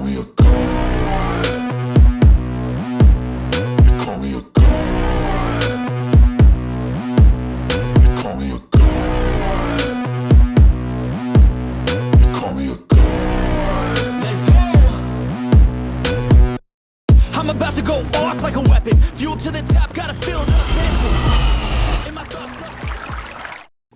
call me a god. They call me a god. They call me a god. They call me a god. Let's go! I'm about to go off like a weapon. Fuel to the top, gotta feel the tension. In my thoughts.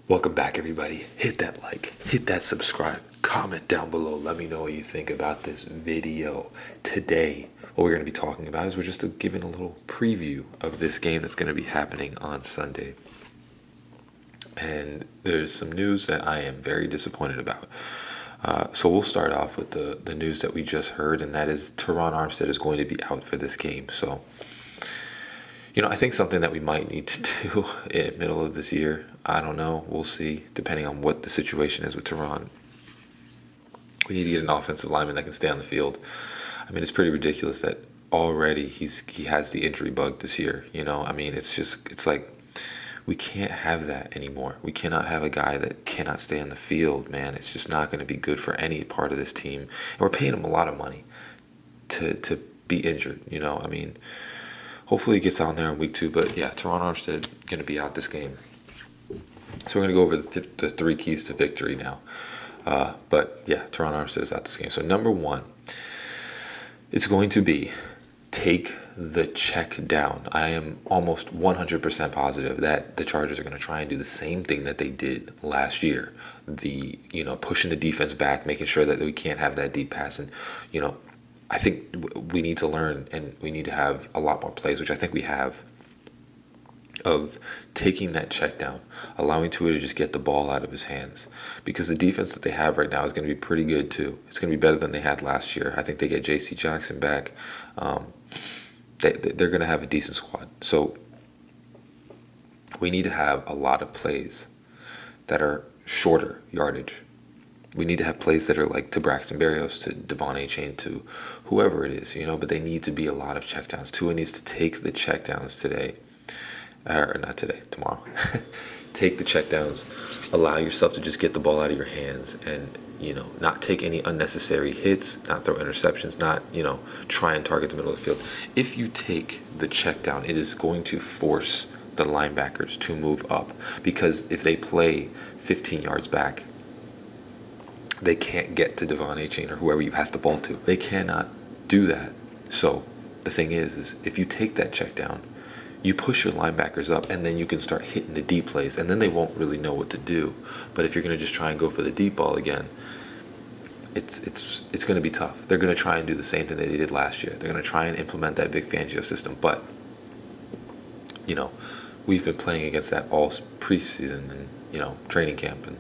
Welcome back, everybody. Hit that like, hit that subscribe, comment down below. Let me know what you think about this video. Today, what we're going to be talking about is we're just giving a little preview of this game that's going to be happening on Sunday. And there's some news that I am very disappointed about. So we'll start off with the news that we just heard, and that is Terron Armstead is going to be out for this game. So, I think something that we might need to do in the middle of this year, I don't know, we'll see, depending on what the situation is with Terron. We need to get an offensive lineman that can stay on the field. I mean, it's pretty ridiculous that already he has the injury bug this year, I mean, it's like we can't have that anymore. We cannot have a guy that cannot stay on the field, man. It's just not going to be good for any part of this team. And we're paying him a lot of money to be injured, I mean, hopefully he gets on there in week 2. But yeah, Terron Armstead going to be out this game. So we're going to go over the 3 keys to victory now. But yeah, Terron Armstead is out this game. So number 1, it's going to be take the check down. I am almost 100% positive that the Chargers are going to try and do the same thing that they did last year. Pushing the defense back, making sure that we can't have that deep pass. And, I think we need to learn, and we need to have a lot more plays, which I think we have, of taking that check down, allowing Tua to just get the ball out of his hands. Because the defense that they have right now is going to be pretty good too. It's going to be better than they had last year. I think they get J.C. Jackson back. They're going to have a decent squad. So we need to have a lot of plays that are shorter yardage. We need to have plays that are like to Braxton Berrios, to Devon Achane, to whoever it is, but they need to be a lot of checkdowns. Tua needs to take the checkdowns today. Or not today, tomorrow. Take the checkdowns, allow yourself to just get the ball out of your hands, and not take any unnecessary hits, not throw interceptions, not try and target the middle of the field. If you take the check down, it is going to force the linebackers to move up, because if they play 15 yards back, they can't get to Devon Achane or whoever you pass the ball to. They cannot do that. So the thing is if you take that check down, you push your linebackers up, and then you can start hitting the deep plays, and then they won't really know what to do. But if you're going to just try and go for the deep ball again, it's going to be tough. They're going to try and do the same thing that they did last year. They're going to try and implement that Vic Fangio system. But, we've been playing against that all preseason and, training camp and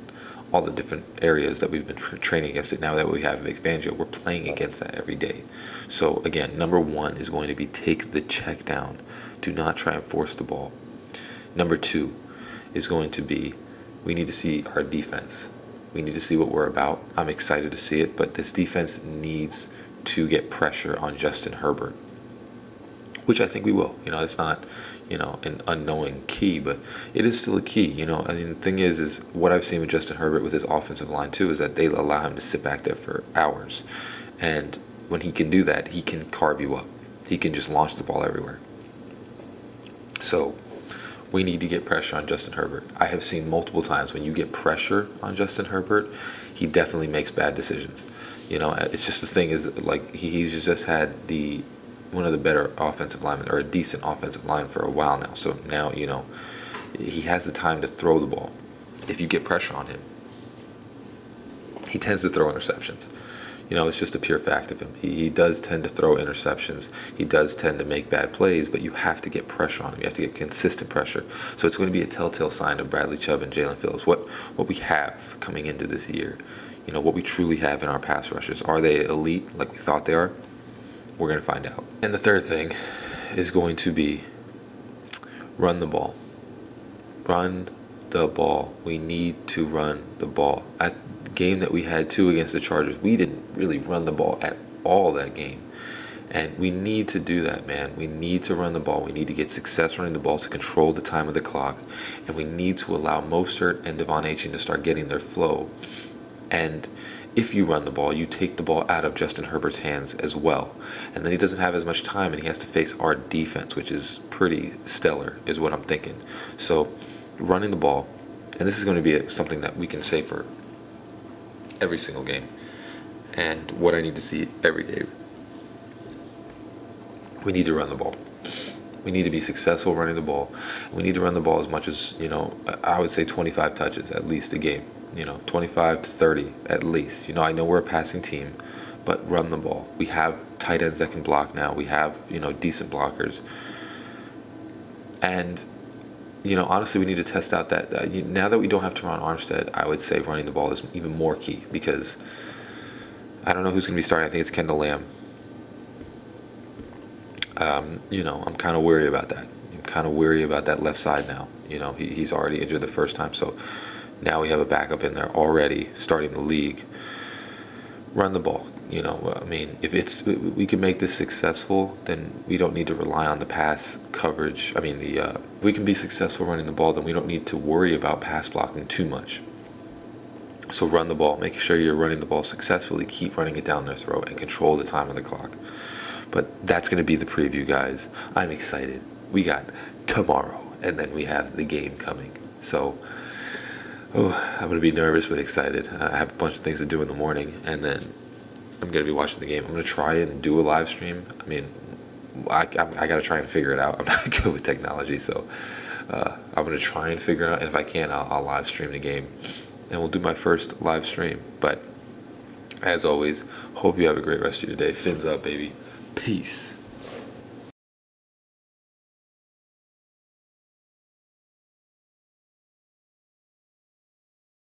all the different areas that we've been training against it. Now that we have Vic Fangio, we're playing against that every day. So again, number 1 is going to be take the check down. Do not try and force the ball. Number 2 is going to be, we need to see our defense. We need to see what we're about. I'm excited to see it, but this defense needs to get pressure on Justin Herbert, which I think we will. It's not, an unknowing key, but it is still a key. I mean, the thing is what I've seen with Justin Herbert with his offensive line too is that they allow him to sit back there for hours. And when he can do that, he can carve you up. He can just launch the ball everywhere. So we need to get pressure on Justin Herbert. I have seen multiple times when you get pressure on Justin Herbert, he definitely makes bad decisions. It's just the thing is, like, he's just had one of the better offensive linemen, or a decent offensive line, for a while now. So now, he has the time to throw the ball. If you get pressure on him, he tends to throw interceptions. It's just a pure fact of him. He does tend to throw interceptions. He does tend to make bad plays, but you have to get pressure on him. You have to get consistent pressure. So it's going to be a telltale sign of Bradley Chubb and Jalen Phillips. What we have coming into this year, what we truly have in our pass rushers. Are they elite like we thought they are? We're going to find out. And the third thing is going to be run the ball. Run the ball. We need to run the ball. At the game that we had 2 against the Chargers, we didn't really run the ball at all that game. And we need to do that, man. We need to run the ball. We need to get success running the ball to control the time of the clock. And we need to allow Mostert and Devon Achane to start getting their flow And if you run the ball, you take the ball out of Justin Herbert's hands as well. And then he doesn't have as much time, and he has to face our defense, which is pretty stellar, is what I'm thinking. So running the ball, and this is going to be something that we can say for every single game, and what I need to see every game. We need to run the ball. We need to be successful running the ball. We need to run the ball as much as, I would say 25 touches at least a game. 25 to 30 at least. I know we're a passing team, but run the ball. We have tight ends that can block now. We have, decent blockers. And, honestly, we need to test out that. Now that we don't have Terron Armstead, I would say running the ball is even more key, because I don't know who's going to be starting. I think it's Kendall Lamb. I'm kind of worried about that. I'm kind of weary about that left side now. He's already injured the first time, so now we have a backup in there already starting the league. Run the ball. If we can make this successful, then we don't need to rely on the pass coverage. If we can be successful running the ball, then we don't need to worry about pass blocking too much. So run the ball. Make sure you're running the ball successfully. Keep running it down their throat and control the time of the clock. But that's going to be the preview, guys. I'm excited. We got tomorrow, and then we have the game coming. So, I'm going to be nervous but excited. I have a bunch of things to do in the morning, and then I'm going to be watching the game. I'm going to try and do a live stream. I got to try and figure it out. I'm not good with technology, so I'm going to try and figure out. And if I can, I'll live stream the game, and we'll do my first live stream. But as always, hope you have a great rest of your day. Fins up, baby. Peace.